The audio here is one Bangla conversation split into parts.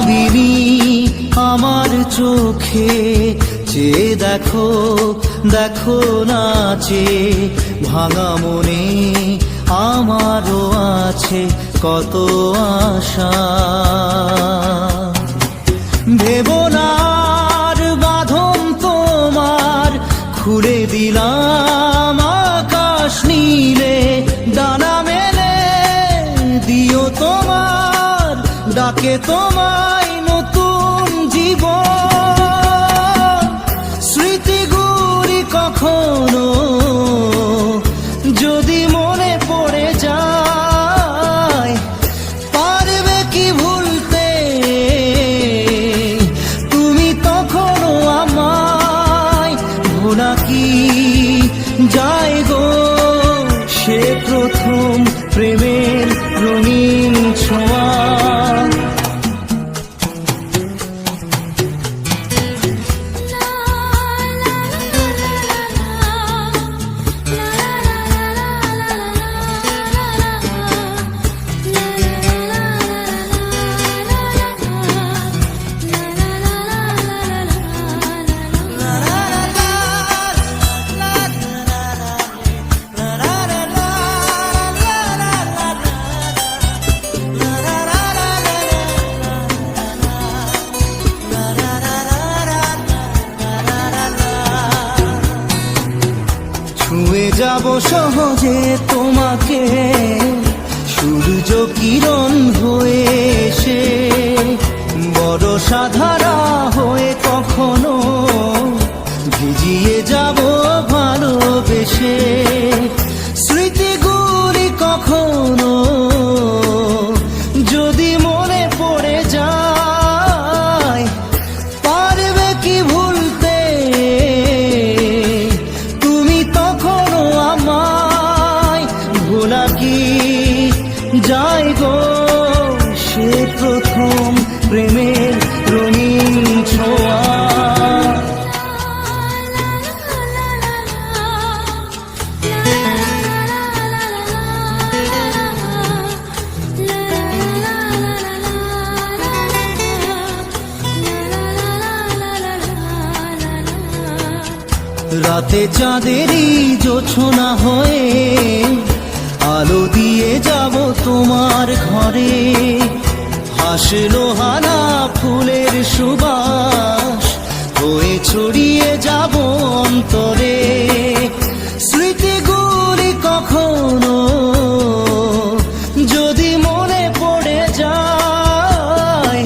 মায়াবিনী আমার চোখে চেয়ে দেখো, দেখো নাচে ভাঙা মনে আমারও আছে কত আশা। ভেবো না আর বাঁধন তোমার, খুলে দিলাম আকাশ নীলে, ডানা মেলে দিও তোমার ডাকে তোমায় নতুন জীবন। স্মৃতিগুলি কখনো যদি মনে পড়ে যায়, পারবে কি ভুলতে তুমি তখনও আমায়? ভোলা কি যায় গো সে প্রথম প্রেমের রঙিন ছোঁয়া। ছুঁয়ে যাব সহজে তোমাকে সূর্য কিরণ হয়ে এসে, বড় সাধারা হয়ে কখনো ভিজিয়ে যাব ভালোবেসে। স্মৃতিগুলি কখনো যদি মনে পড়ে যায়, পারবে কি ভুলতে তুমি তখনও আমায়? ভোলা কি যায় গো সে প্রথম প্রেমের রঙিন ছোঁয়া। রাতে চাঁদেরই জোছনা হয়ে আলো দিয়ে যাব তোমার ঘরে, হাসলো হানা ফুলের সুবাস হয়ে ছড়িয়ে যাব অন্তরে। স্মৃতিগুলি কখনো যদি মনে পড়ে যায়,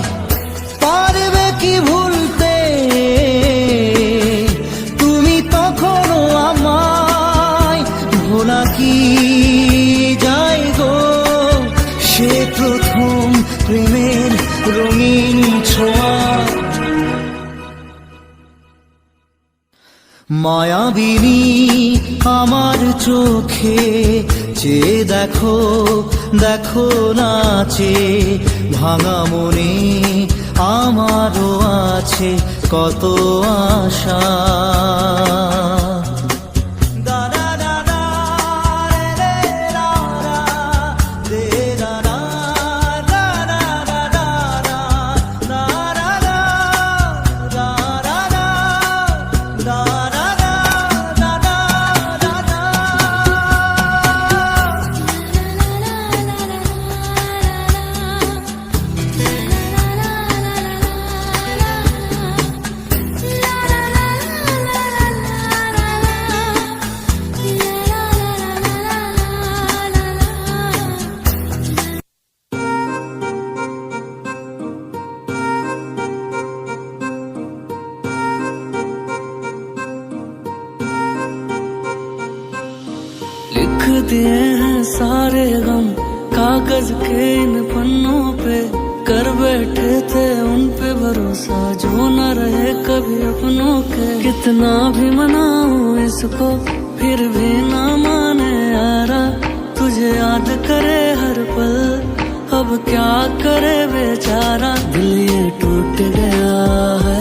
পারবে কি ভুলতে তুমি তখনও আমায়? ভোলা কি যায় গো সে প্রথম প্রেমের রঙিন ছোঁয়া। মায়াবিনী আমার চোখে চেয়ে দেখো, দেখো নাচে ভাঙা মনে আমারও আছে কত আশা। लिख दिए हैं सारे गम कागज के इन पन्नों पे, कर बैठे थे उन पे भरोसा जो न रहे कभी अपनों के। कितना भी मनाऊं इसको फिर भी ना माने यारा, तुझे याद करे हर पल अब क्या करे बेचारा। दिल ये टूट गया है